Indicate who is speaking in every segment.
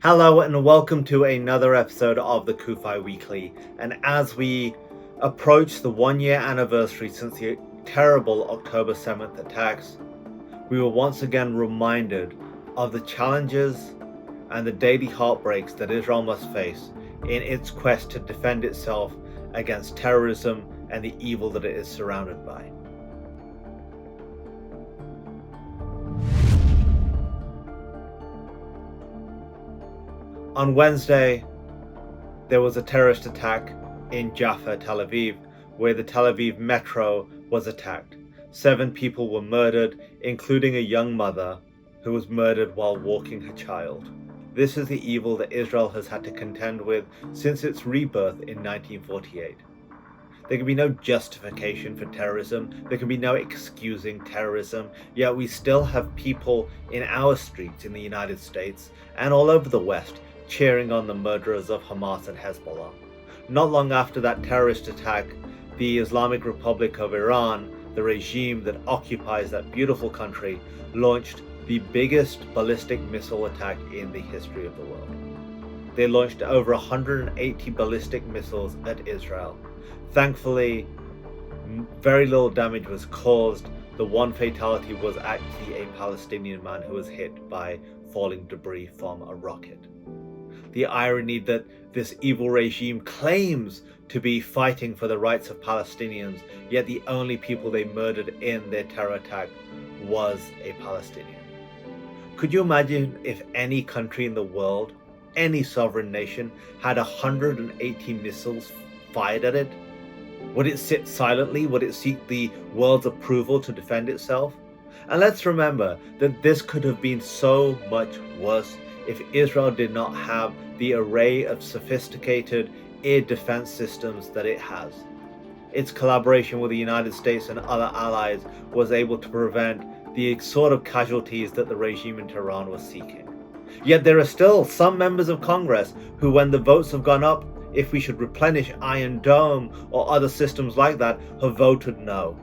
Speaker 1: Hello and welcome to another episode of the CUFI Weekly. And as we approach the 1 year anniversary since the terrible October 7th attacks, we were once again reminded of the challenges and the daily heartbreaks that Israel must face in its quest to defend itself against terrorism and the evil that it is surrounded by. On Wednesday, there was a terrorist attack in Jaffa, Tel Aviv, where the Tel Aviv metro was attacked. 7 people were murdered, including a young mother who was murdered while walking her child. This is the evil that Israel has had to contend with since its rebirth in 1948. There can be no justification for terrorism, there can be no excusing terrorism, yet we still have people in our streets in the United States and all over the West cheering on the murderers of Hamas and Hezbollah. Not long after that terrorist attack, the Islamic Republic of Iran, the regime that occupies that beautiful country, launched the biggest ballistic missile attack in the history of the world. They launched over 180 ballistic missiles at Israel. Thankfully, very little damage was caused. The one fatality was actually a Palestinian man who was hit by falling debris from a rocket. The irony that this evil regime claims to be fighting for the rights of Palestinians, yet the only people they murdered in their terror attack was a Palestinian. Could you imagine if any country in the world, any sovereign nation, had 180 missiles fired at it? Would it sit silently? Would it seek the world's approval to defend itself? And let's remember that this could have been so much worse if Israel did not have the array of sophisticated air defense systems that it has. Its collaboration with the United States and other allies was able to prevent the sort of casualties that the regime in Tehran was seeking. Yet there are still some members of Congress who, when the votes have gone up if we should replenish Iron Dome or other systems like that, have voted no.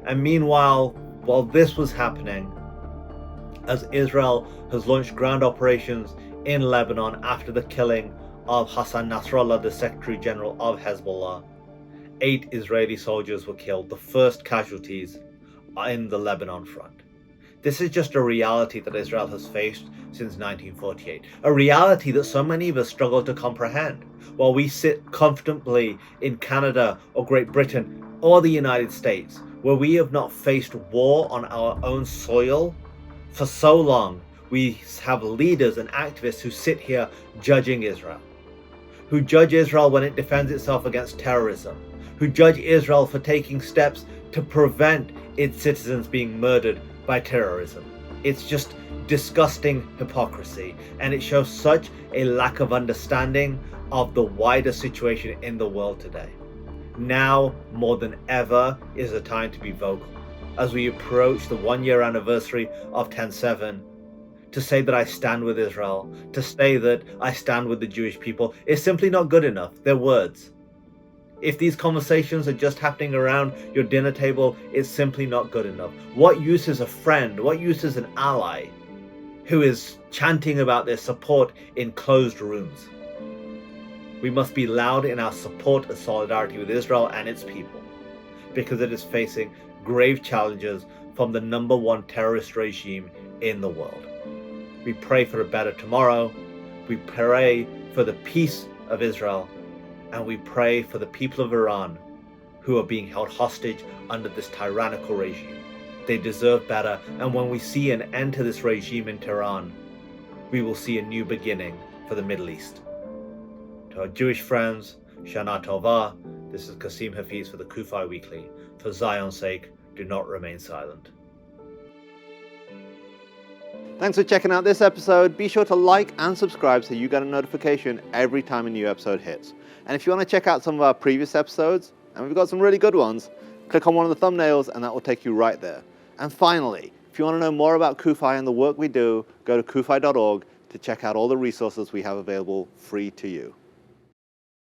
Speaker 1: And meanwhile, while this was happening, as Israel has launched ground operations in Lebanon after the killing of Hassan Nasrallah, the Secretary General of Hezbollah, 8 Israeli soldiers were killed, the first casualties in the Lebanon front. This is just a reality that Israel has faced since 1948, a reality that so many of us struggle to comprehend. While we sit comfortably in Canada or Great Britain or the United States, where we have not faced war on our own soil for so long, we have leaders and activists who sit here judging Israel, who judge Israel when it defends itself against terrorism, who judge Israel for taking steps to prevent its citizens being murdered by terrorism. It's just disgusting hypocrisy, and it shows such a lack of understanding of the wider situation in the world today. Now, more than ever, is the time to be vocal. As we approach the 1 year anniversary of 10/7, to say that I stand with Israel, to say that I stand with the Jewish people, is simply not good enough. They're words. If these conversations are just happening around your dinner table, it's simply not good enough. What use is a friend? What use is an ally who is chanting about their support in closed rooms? We must be loud in our support and solidarity with Israel and its people, because it is facing grave challenges from the #1 terrorist regime in the world. We pray for a better tomorrow. We pray for the peace of Israel. And we pray for the people of Iran who are being held hostage under this tyrannical regime. They deserve better. And when we see an end to this regime in Tehran, we will see a new beginning for the Middle East. To our Jewish friends, Shana Tova. This is Kasim Hafeez for the CUFI Weekly. For Zion's sake, do not remain silent. Thanks for checking out this episode. Be sure to like and subscribe so you get a notification every time a new episode hits. And if you want to check out some of our previous episodes, and we've got some really good ones, click on one of the thumbnails and that will take you right there. And finally, if you want to know more about CUFI and the work we do, go to cufi.org to check out all the resources we have available free to you.